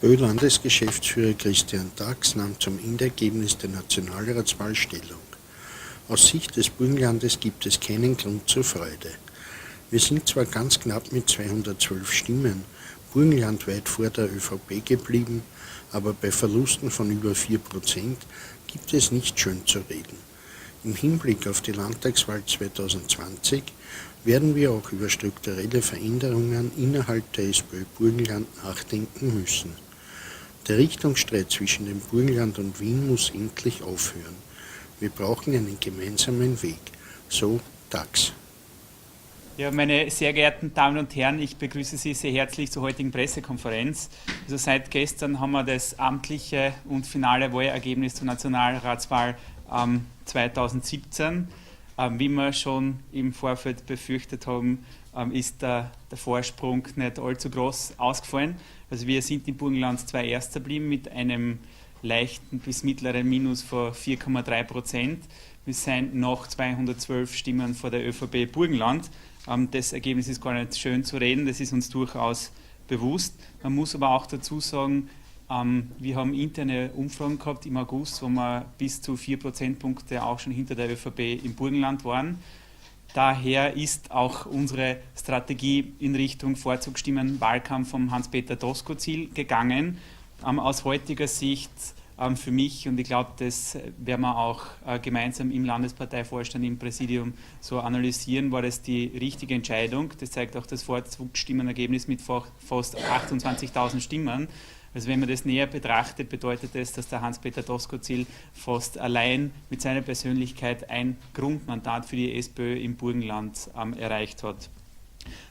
SPÖ Landesgeschäftsführer Christian Dax nahm zum Endergebnis der Nationalratswahl Stellung. Aus Sicht des Burgenlandes gibt es keinen Grund zur Freude. Wir sind zwar ganz knapp mit 212 Stimmen burgenlandweit vor der ÖVP geblieben, aber bei Verlusten von über 4% gibt es nicht schön zu reden. Im Hinblick auf die Landtagswahl 2020 werden wir auch über strukturelle Veränderungen innerhalb der SPÖ Burgenland nachdenken müssen. Der Richtungsstreit zwischen dem Burgenland und Wien muss endlich aufhören. Wir brauchen einen gemeinsamen Weg. So Dax. Ja, meine sehr geehrten Damen und Herren, ich begrüße Sie sehr herzlich zur heutigen Pressekonferenz. Also seit gestern haben wir das amtliche und finale Wahlergebnis zur Nationalratswahl 2017. Wie wir schon im Vorfeld befürchtet haben, ist der Vorsprung nicht allzu groß ausgefallen. Also wir sind im Burgenland zwar Erster geblieben mit einem leichten bis mittleren Minus von 4,3%. Wir sind nach 212 Stimmen vor der ÖVP Burgenland. Das Ergebnis ist gar nicht schön zu reden, das ist uns durchaus bewusst. Man muss aber auch dazu sagen, wir haben interne Umfragen gehabt im August, wo wir bis zu 4 Prozentpunkte auch schon hinter der ÖVP im Burgenland waren. Daher ist auch unsere Strategie in Richtung Vorzugsstimmen Wahlkampf vom Hans-Peter Doskozil gegangen. Aus heutiger Sicht für mich, und ich glaube, das werden wir auch gemeinsam im Landesparteivorstand, im Präsidium so analysieren, war das die richtige Entscheidung. Das zeigt auch das Vorzugsstimmenergebnis mit fast 28.000 Stimmen. Also wenn man das näher betrachtet, bedeutet das, dass der Hans-Peter Doskozil fast allein mit seiner Persönlichkeit ein Grundmandat für die SPÖ im Burgenland erreicht hat.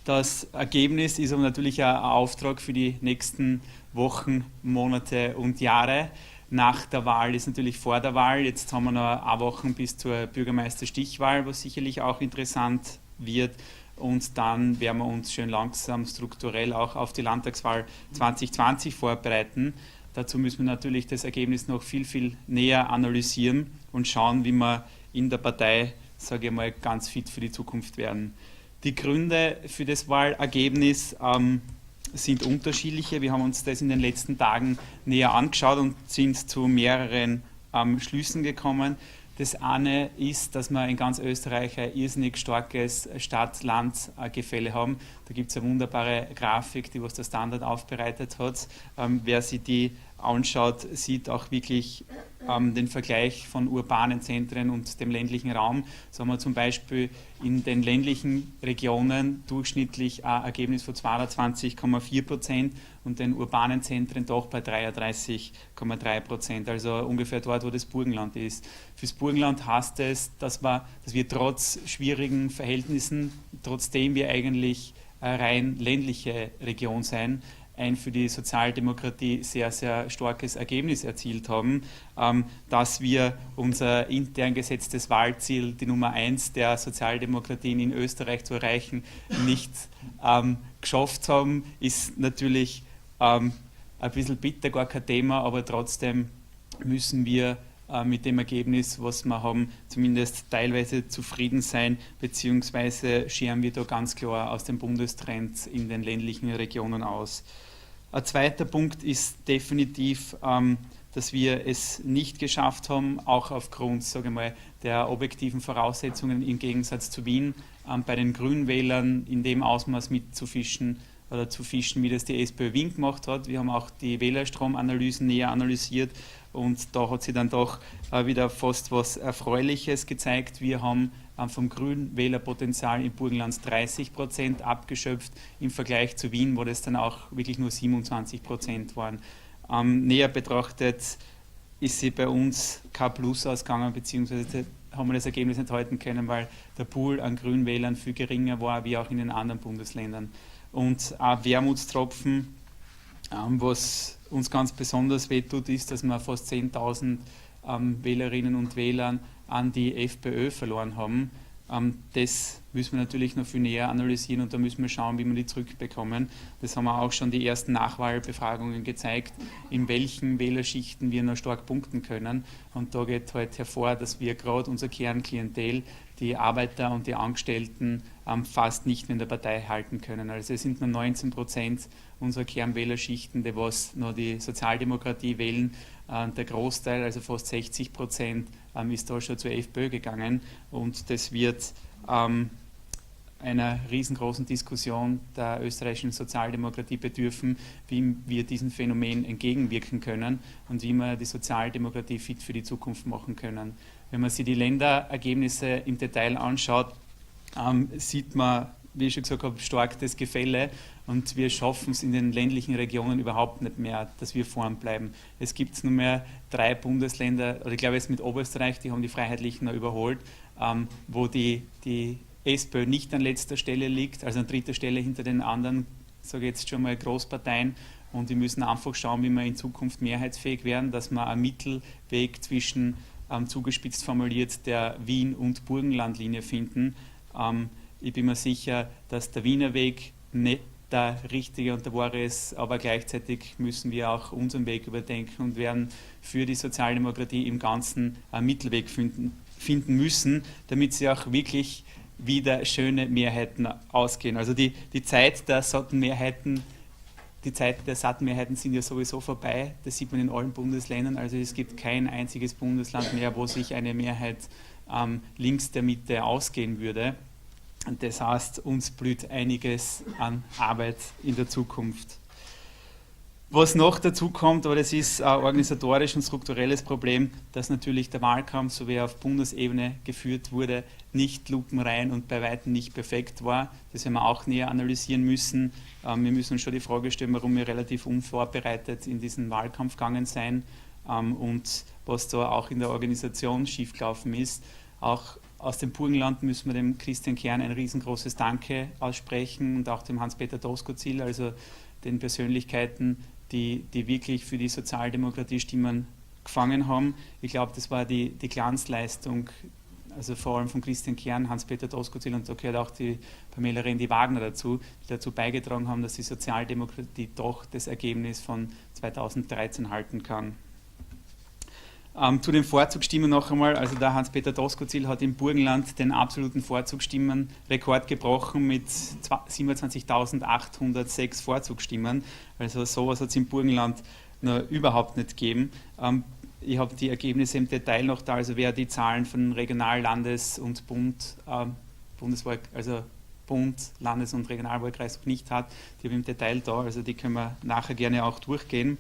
Das Ergebnis ist aber natürlich ein Auftrag für die nächsten Wochen, Monate und Jahre. Nach der Wahl ist natürlich vor der Wahl. Jetzt haben wir noch eine Woche bis zur Bürgermeisterstichwahl, was sicherlich auch interessant wird. Und dann werden wir uns schön langsam strukturell auch auf die Landtagswahl 2020 vorbereiten. Dazu müssen wir natürlich das Ergebnis noch viel, viel näher analysieren und schauen, wie wir in der Partei, sage ich mal, ganz fit für die Zukunft werden. Die Gründe für das Wahlergebnis sind unterschiedliche. Wir haben uns das in den letzten Tagen näher angeschaut und sind zu mehreren Schlüssen gekommen. Das eine ist, dass wir in ganz Österreich ein irrsinnig starkes Stadt-Land-Gefälle haben. Da gibt es eine wunderbare Grafik, die was der Standard aufbereitet hat. Wer sich die anschaut, sieht auch wirklich den Vergleich von urbanen Zentren und dem ländlichen Raum. So haben wir zum Beispiel in den ländlichen Regionen durchschnittlich ein Ergebnis von 22,4% und den urbanen Zentren doch bei 33,3%, also ungefähr dort, wo das Burgenland ist. Fürs Burgenland heißt es, dass wir trotz schwierigen Verhältnissen, trotzdem wir eigentlich eine rein ländliche Region sein, ein für die Sozialdemokratie sehr, sehr starkes Ergebnis erzielt haben, dass wir unser intern gesetztes Wahlziel, die Nummer 1 der Sozialdemokratien in Österreich zu erreichen, nicht geschafft haben, ist natürlich ein bisschen bitter, gar kein Thema, aber trotzdem müssen wir mit dem Ergebnis, was wir haben, zumindest teilweise zufrieden sein, beziehungsweise scheren wir da ganz klar aus dem Bundestrend in den ländlichen Regionen aus. Ein zweiter Punkt ist definitiv, dass wir es nicht geschafft haben, auch aufgrund, sage ich mal, der objektiven Voraussetzungen im Gegensatz zu Wien, bei den Grünwählern in dem Ausmaß mitzufischen oder zu fischen, wie das die SPÖ Wien gemacht hat. Wir haben auch die Wählerstromanalysen näher analysiert und da hat sich dann doch wieder fast was Erfreuliches gezeigt. Wir haben vom Grünwählerpotenzial im Burgenland 30% abgeschöpft, im Vergleich zu Wien, wo das dann auch wirklich nur 27% waren. Näher betrachtet ist sie bei uns kein Plus ausgegangen, beziehungsweise haben wir das Ergebnis nicht halten können, weil der Pool an Grünwählern viel geringer war, wie auch in den anderen Bundesländern. Und ein Wermutstropfen, was uns ganz besonders wehtut, ist, dass wir fast 10.000 Wählerinnen und Wähler an die FPÖ verloren haben. Das müssen wir natürlich noch viel näher analysieren und da müssen wir schauen, wie wir die zurückbekommen. Das haben auch schon die ersten Nachwahlbefragungen gezeigt, in welchen Wählerschichten wir noch stark punkten können. Und da geht halt hervor, dass wir gerade unser Kernklientel, die Arbeiter und die Angestellten, fast nicht mehr in der Partei halten können. Also es sind nur 19% unserer Kernwählerschichten, die was noch die Sozialdemokratie wählen. Der Großteil, also fast 60%, ist da schon zur FPÖ gegangen und das wird einer riesengroßen Diskussion der österreichischen Sozialdemokratie bedürfen, wie wir diesem Phänomen entgegenwirken können und wie wir die Sozialdemokratie fit für die Zukunft machen können. Wenn man sich die Länderergebnisse im Detail anschaut, sieht man, wie ich schon gesagt habe, stark das Gefälle und wir schaffen es in den ländlichen Regionen überhaupt nicht mehr, dass wir vorn bleiben. Es gibt nur mehr 3 Bundesländer, oder ich glaube jetzt mit Oberösterreich, die haben die Freiheitlichen noch überholt, wo die SPÖ nicht an letzter Stelle liegt, also an 3. Stelle hinter den anderen, sage ich jetzt schon mal, Großparteien. Und wir müssen einfach schauen, wie wir in Zukunft mehrheitsfähig werden, dass wir einen Mittelweg zwischen, zugespitzt formuliert, der Wien- und Burgenlandlinie finden. Ich bin mir sicher, dass der Wiener Weg nicht der richtige und der wahre ist, aber gleichzeitig müssen wir auch unseren Weg überdenken und werden für die Sozialdemokratie im Ganzen einen Mittelweg finden müssen, damit sie auch wirklich wieder schöne Mehrheiten ausgehen. Also die Zeit der satten Mehrheiten, sind ja sowieso vorbei. Das sieht man in allen Bundesländern. Also es gibt kein einziges Bundesland mehr, wo sich eine Mehrheit links der Mitte ausgehen würde. Und das heißt, uns blüht einiges an Arbeit in der Zukunft. Was noch dazu kommt, aber das ist ein organisatorisch und strukturelles Problem, dass natürlich der Wahlkampf, so wie er auf Bundesebene geführt wurde, nicht lupenrein und bei weitem nicht perfekt war. Das werden wir auch näher analysieren müssen. Wir müssen uns schon die Frage stellen, warum wir relativ unvorbereitet in diesen Wahlkampf gegangen sind und was da auch in der Organisation schiefgelaufen ist. Auch aus dem Burgenland müssen wir dem Christian Kern ein riesengroßes Danke aussprechen und auch dem Hans-Peter Doskozil, also den Persönlichkeiten, die wirklich für die Sozialdemokratie Stimmen gefangen haben. Ich glaube, das war die Glanzleistung, also vor allem von Christian Kern, Hans-Peter Doskozil und da gehört auch die Pamela Rendi-Wagner dazu, die dazu beigetragen haben, dass die Sozialdemokratie doch das Ergebnis von 2013 halten kann. Zu den Vorzugsstimmen noch einmal, also der Hans-Peter Doskozil hat im Burgenland den absoluten Vorzugsstimmenrekord gebrochen mit 27.806 Vorzugsstimmen. Also sowas hat es im Burgenland noch überhaupt nicht gegeben. Ich habe die Ergebnisse im Detail noch da, also wer die Zahlen von Regional-, Landes- und Bundeswahl, also Bund, Landes- und Regionalwahlkreis noch nicht hat, die habe ich im Detail da, also die können wir nachher gerne auch durchgehen.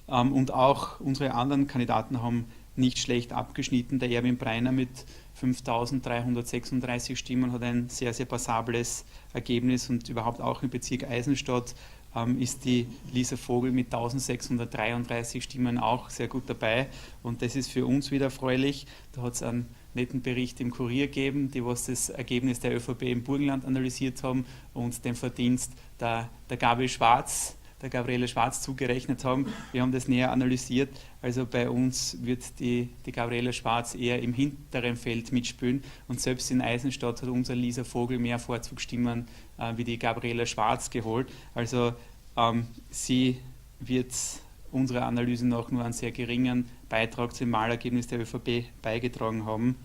Und auch unsere anderen Kandidaten haben nicht schlecht abgeschnitten. Der Erwin Breiner mit 5.336 Stimmen hat ein sehr, sehr passables Ergebnis und überhaupt auch im Bezirk Eisenstadt ist die Lisa Vogel mit 1.633 Stimmen auch sehr gut dabei und das ist für uns wieder erfreulich. Da hat es einen netten Bericht im Kurier gegeben, die was das Ergebnis der ÖVP im Burgenland analysiert haben und den Verdienst der Gabriele Schwarz zugerechnet haben. Wir haben das näher analysiert. Also bei uns wird die Gabriele Schwarz eher im hinteren Feld mitspielen und selbst in Eisenstadt hat unser Lisa Vogel mehr Vorzugsstimmen wie die Gabriele Schwarz geholt. Also sie wird unserer Analyse nach nur einen sehr geringen Beitrag zum Wahlergebnis der ÖVP beigetragen haben.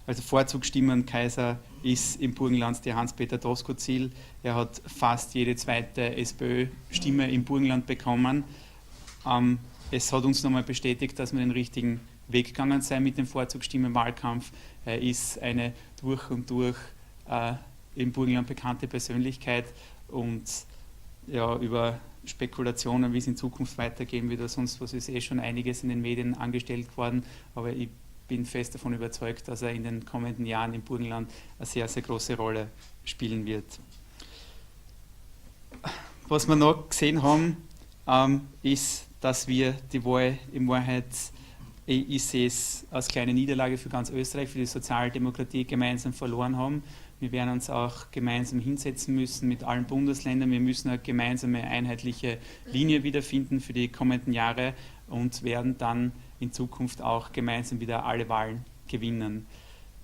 Also Vorzugsstimmenkaiser ist im Burgenland der Hans-Peter Doskozil. Er hat fast jede zweite SPÖ-Stimme im Burgenland bekommen. Es hat uns nochmal bestätigt, dass wir den richtigen Weg gegangen sind mit dem Vorzugsstimmenwahlkampf. Er ist eine durch und durch im Burgenland bekannte Persönlichkeit und ja, über Spekulationen, wie es in Zukunft weitergehen wird oder sonst was, ist schon einiges in den Medien angestellt worden, aber ich bin fest davon überzeugt, dass er in den kommenden Jahren im Burgenland eine sehr, sehr große Rolle spielen wird. Was wir noch gesehen haben, ist, dass wir die Wahl in Wahrheit, ich sehe es als kleine Niederlage für ganz Österreich, für die Sozialdemokratie gemeinsam verloren haben. Wir werden uns auch gemeinsam hinsetzen müssen mit allen Bundesländern. Wir müssen eine gemeinsame, einheitliche Linie wiederfinden für die kommenden Jahre und werden dann in Zukunft auch gemeinsam wieder alle Wahlen gewinnen.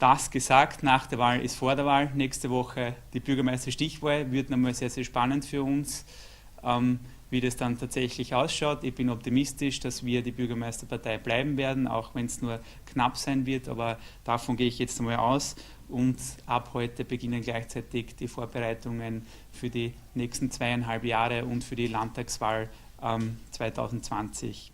Das gesagt, nach der Wahl ist vor der Wahl. Nächste Woche die Bürgermeister-Stichwahl. Wird nochmal sehr, sehr spannend für uns, wie das dann tatsächlich ausschaut. Ich bin optimistisch, dass wir die Bürgermeisterpartei bleiben werden, auch wenn es nur knapp sein wird, aber davon gehe ich jetzt einmal aus. Und ab heute beginnen gleichzeitig die Vorbereitungen für die nächsten 2,5 Jahre und für die Landtagswahl 2020.